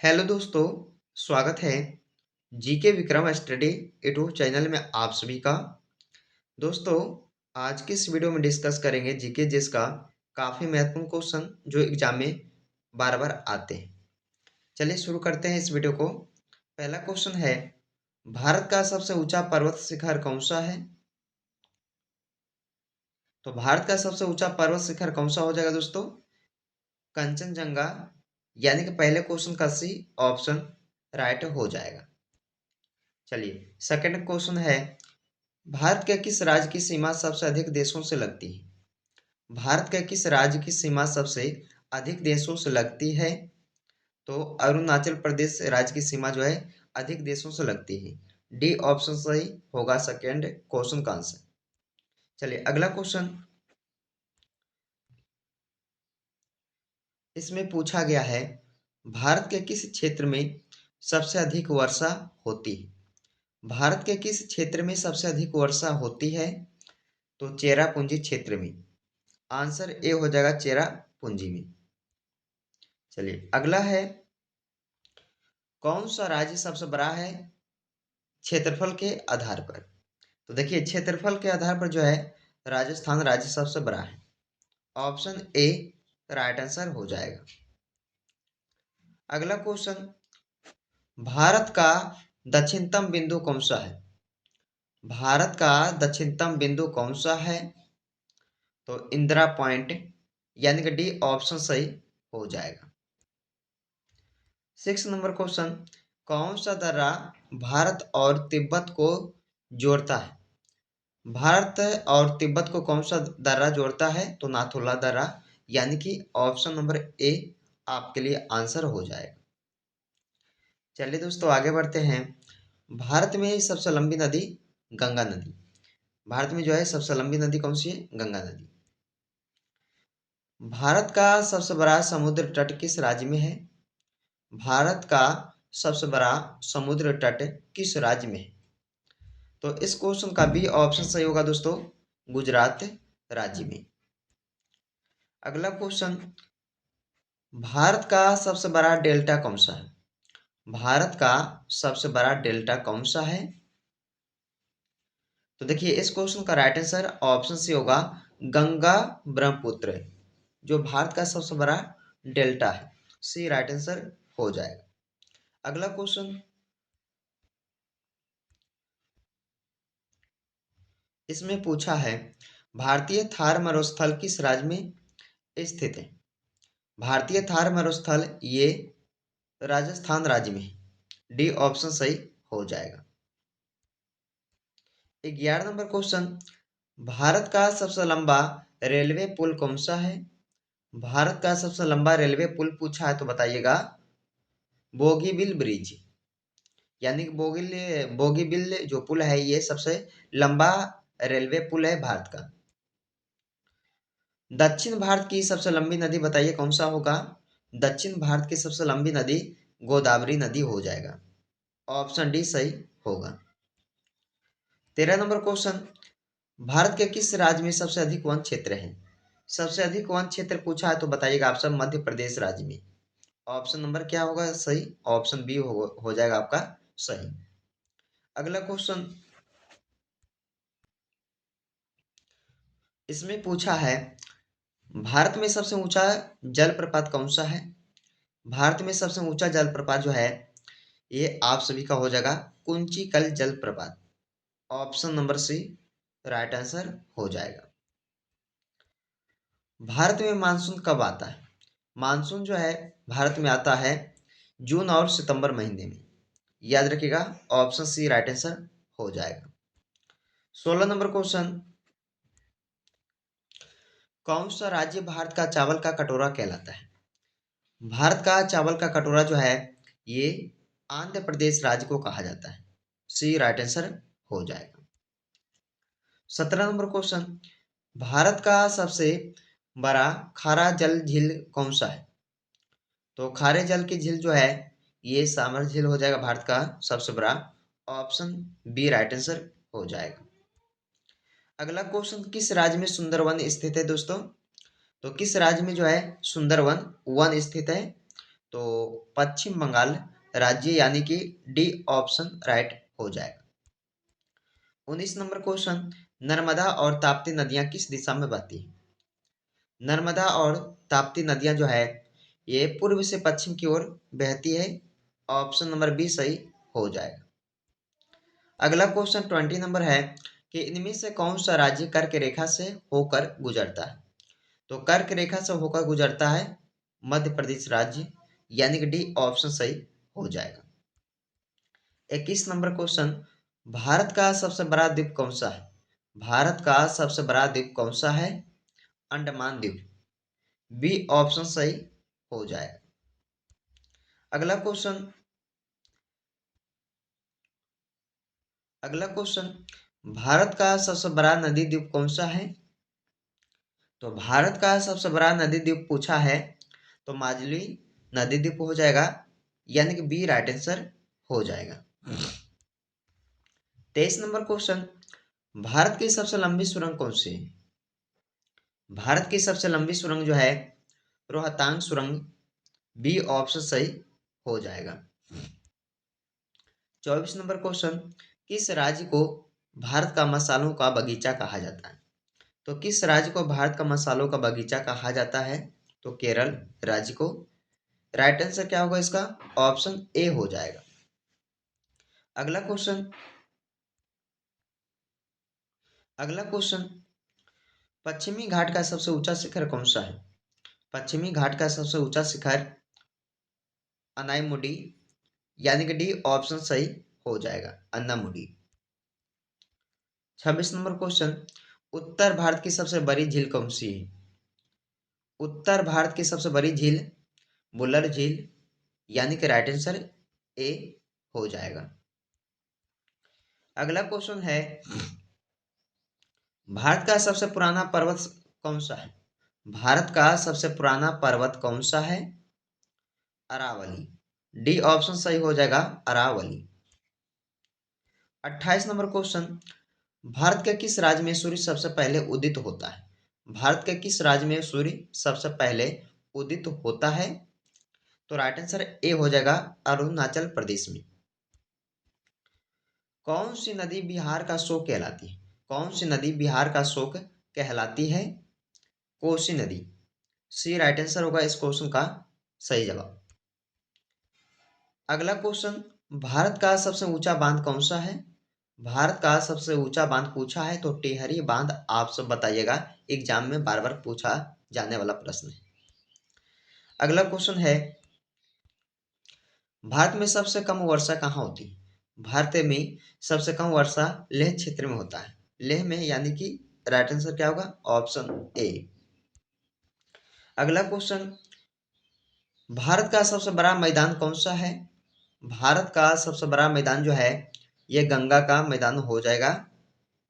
Hello दोस्तों, स्वागत है GK Vikram study YouTube channel में आप सभी का। दोस्तों, आज की इस वीडियो में डिस्कस करेंगे जीके जिसका काफ़ी महत्वपूर्ण क्वेश्चन जो एग्जाम में बार बार आते हैं। चलिए शुरू करते हैं इस वीडियो को। पहला क्वेश्चन है, भारत का सबसे ऊंचा पर्वत शिखर कौन सा है? तो भारत का सबसे ऊंचा पर्वत शिखर कौन सा हो जाएगा दोस्तों? कंचनजंगा, यानी कि पहले क्वेश्चन का सी ऑप्शन राइट हो जाएगा। चलिए सेकंड क्वेश्चन है, भारत के किस राज्य की सीमा सबसे अधिक देशों से लगती है? भारत के किस राज्य की सीमा सबसे अधिक देशों से लगती है? तो अरुणाचल प्रदेश राज्य की सीमा जो है अधिक देशों से लगती है। डी ऑप्शन सही होगा सेकेंड क्वेश्चन का आंसर। चलिए अगला क्वेश्चन, इसमें पूछा गया है, भारत के किस क्षेत्र में सबसे अधिक वर्षा होती है? भारत के किस क्षेत्र में सबसे अधिक वर्षा होती है? तो चेरापूंजी क्षेत्र में। आंसर ए हो जाएगा चेरापूंजी में। चलिए अगला है, कौन सा राज्य सबसे बड़ा है क्षेत्रफल के आधार पर? तो देखिए क्षेत्रफल के आधार पर जो है राजस्थान राज्य सबसे बड़ा है। ऑप्शन ए राइट आंसर हो जाएगा। अगला क्वेश्चन, भारत का दक्षिणतम बिंदु कौन सा है? भारत का दक्षिणतम बिंदु कौन सा है? तो इंदिरा पॉइंट, यानी कि डी ऑप्शन सही हो जाएगा। 6 नंबर क्वेश्चन, कौन सा दर्रा भारत और तिब्बत को जोड़ता है? भारत और तिब्बत को कौन सा दर्रा जोड़ता है? तो नाथुला दर्रा, यानी कि ऑप्शन नंबर ए आपके लिए आंसर हो जाएगा। चलिए दोस्तों आगे बढ़ते हैं। भारत में सबसे लंबी नदी गंगा नदी। भारत में जो है सबसे लंबी नदी कौन सी है? गंगा नदी। भारत का सबसे बड़ा समुद्र तट किस राज्य में है? भारत का सबसे बड़ा समुद्र तट किस राज्य में है? तो इस क्वेश्चन का बी ऑप्शन सही होगा दोस्तों, गुजरात राज्य में। अगला क्वेश्चन, भारत का सबसे बड़ा डेल्टा कौन सा है? भारत का सबसे बड़ा डेल्टा कौन सा है? तो देखिए इस क्वेश्चन का राइट आंसर ऑप्शन सी होगा, गंगा ब्रह्मपुत्र, जो भारत का सबसे बड़ा डेल्टा है। सी राइट आंसर हो जाएगा। अगला क्वेश्चन, इसमें पूछा है, भारतीय थार मरुस्थल किस राज्य में स्थित है? भारतीय थार मरुस्थल ये राजस्थान राज्य में है। डी ऑप्शन सही हो जाएगा। 11 नंबर क्वेश्चन, भारत का सबसे लंबा रेलवे पुल कौन सा है? भारत का सबसे लंबा रेलवे पुल पूछा है तो बताइएगा, बोगीबिल ब्रिज, यानी कि बोगीबिल जो पुल है ये सबसे लंबा रेलवे पुल है भारत का। दक्षिण भारत की सबसे लंबी नदी बताइए कौन सा होगा? दक्षिण भारत की सबसे लंबी नदी गोदावरी नदी हो जाएगा। ऑप्शन डी सही होगा। 13 नंबर क्वेश्चन, भारत के किस राज्य में सबसे अधिक वन क्षेत्र है? सबसे अधिक वन क्षेत्र पूछा है तो बताइएगा आप सब, मध्य प्रदेश राज्य में। ऑप्शन नंबर क्या होगा सही? ऑप्शन बी हो जाएगा आपका सही। अगला क्वेश्चन, इसमें पूछा है, भारत में सबसे ऊंचा जलप्रपात कौन सा है? भारत में सबसे ऊंचा जलप्रपात जो है ये आप सभी का हो जाएगा कुंचिकल जलप्रपात। Option number C right answer हो जाएगा। भारत में मानसून कब आता है? मानसून जो है भारत में आता है जून और सितंबर महीने में। याद रखिएगा ऑप्शन सी राइट आंसर हो जाएगा। 16 नंबर क्वेश्चन, कौन सा राज्य भारत का चावल का कटोरा कहलाता है? भारत का चावल का कटोरा जो है ये आंध्र प्रदेश राज्य को कहा जाता है। सी राइट आंसर हो जाएगा। 17 नंबर क्वेश्चन, भारत का सबसे बड़ा खारा जल झील कौन सा है? तो खारे जल की झील जो है ये सामर झील हो जाएगा भारत का सबसे बड़ा। ऑप्शन बी राइट आंसर हो जाएगा। अगला क्वेश्चन, किस राज्य में सुंदरवन स्थित है दोस्तों? तो किस राज्य में जो है सुंदरवन वन स्थित है? तो पश्चिम बंगाल राज्य यानी कि डी ऑप्शन राइट हो जाएगा। 19 नंबर क्वेश्चन, नर्मदा और ताप्ती नदियां किस दिशा में बहती हैं? नर्मदा और ताप्ती नदियां जो है ये पूर्व से पश्चिम की ओर बहती है। ऑप्शन नंबर बी सही हो जाएगा। अगला क्वेश्चन 20 नंबर है कि इनमें से कौन सा राज्य कर्क रेखा से होकर गुजरता है? तो कर्क रेखा से होकर गुजरता है मध्य प्रदेश राज्य, यानी कि डी ऑप्शन सही हो जाएगा। 21 नंबर क्वेश्चन, भारत का सबसे बड़ा द्वीप कौन सा है? भारत का सबसे बड़ा द्वीप कौन सा है? अंडमान द्वीप, बी ऑप्शन सही हो जाएगा। अगला क्वेश्चन भारत का सबसे बड़ा नदी द्वीप कौन सा है? तो भारत का सबसे बड़ा नदी द्वीप पूछा है तो माजुली नदी द्वीप हो जाएगा, यानी कि बी राइट आंसर हो जाएगा। 23 नंबर क्वेश्चन, भारत की सबसे लंबी सुरंग कौन सी है? भारत की सबसे लंबी सुरंग जो है रोहतांग सुरंग, बी ऑप्शन सही हो जाएगा। 24 नंबर क्वेश्चन, किस राज्य को भारत का मसालों का बगीचा कहा जाता है? तो किस राज्य को भारत का मसालों का बगीचा कहा जाता है? तो केरल राज्य को। राइट आंसर क्या होगा इसका? ऑप्शन ए हो जाएगा। अगला क्वेश्चन पश्चिमी घाट का सबसे ऊंचा शिखर कौन सा है? पश्चिमी घाट का सबसे ऊंचा शिखर अनाईमुडी, यानी कि डी ऑप्शन सही हो जाएगा, अन्नामुडी। 26 नंबर क्वेश्चन, उत्तर भारत की सबसे बड़ी झील कौन सी है? उत्तर भारत की सबसे बड़ी झील बुलर झील, यानी कि राइट आंसर ए हो जाएगा। अगला क्वेश्चन है भारत का सबसे पुराना पर्वत कौन सा है? भारत का सबसे पुराना पर्वत कौन सा है? अरावली, डी ऑप्शन सही हो जाएगा, अरावली। 28 नंबर क्वेश्चन, भारत के किस राज्य में सूर्य सबसे पहले उदित होता है? भारत के किस राज्य में सूर्य सबसे पहले उदित होता है? तो राइट आंसर ए हो जाएगा, अरुणाचल प्रदेश में। कौन सी नदी बिहार का शोक कहलाती है? कौन सी नदी बिहार का शोक कहलाती है? कोसी नदी, सी राइट आंसर होगा इस क्वेश्चन का सही जवाब। अगला क्वेश्चन, भारत का सबसे ऊंचा बांध कौन सा है? भारत का सबसे ऊंचा बांध पूछा है तो टेहरी बांध आप सब बताइएगा, एग्जाम में बार बार पूछा जाने वाला प्रश्न है। अगला क्वेश्चन है भारत में सबसे कम वर्षा कहाँ होती है? भारत में सबसे कम वर्षा लेह क्षेत्र में होता है, लेह में, यानी कि राइट आंसर क्या होगा? Option A. अगला क्वेश्चन, भारत का सबसे बड़ा मैदान कौन सा है? भारत का सबसे बड़ा मैदान जो है ये गंगा का मैदान हो जाएगा,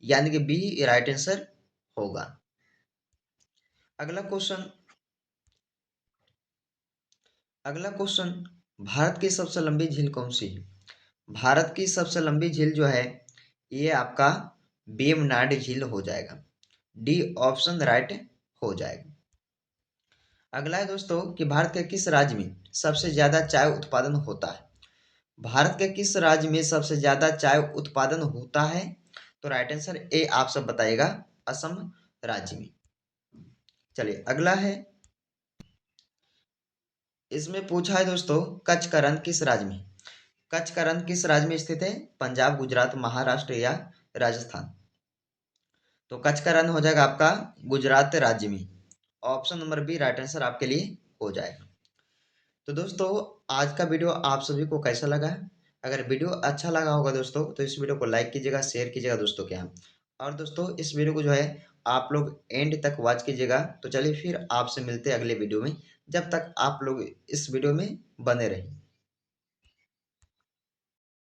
यानी कि बी राइट आंसर होगा। अगला क्वेश्चन, भारत की सबसे लंबी झील कौन सी है? भारत की सबसे लंबी झील जो है ये आपका वेम्बनाड झील हो जाएगा, डी ऑप्शन राइट हो जाएगा। अगला है दोस्तों कि भारत के किस राज्य में सबसे ज्यादा चाय उत्पादन होता है? भारत के किस राज्य में सबसे ज्यादा चाय उत्पादन होता है? तो राइट आंसर ए आप सब बताइएगा, असम राज्य में। चलिए अगला है, इसमें पूछा है दोस्तों कच्छ का रण किस राज्य में? कच्छ का रण किस राज्य में स्थित है? पंजाब, गुजरात, महाराष्ट्र या राजस्थान? तो कच्छ का रण हो जाएगा आपका गुजरात राज्य में, option number B right answer आपके लिए हो जाएगा। तो दोस्तों आज का वीडियो आप सभी को कैसा लगा? अगर वीडियो अच्छा लगा होगा दोस्तों तो इस वीडियो को लाइक कीजिएगा, शेयर कीजिएगा दोस्तों के यहाँ, और दोस्तों इस वीडियो को जो है आप लोग एंड तक वॉच कीजिएगा। तो चलिए फिर आपसे मिलते हैं अगले वीडियो में, जब तक आप लोग इस वीडियो में बने रहें।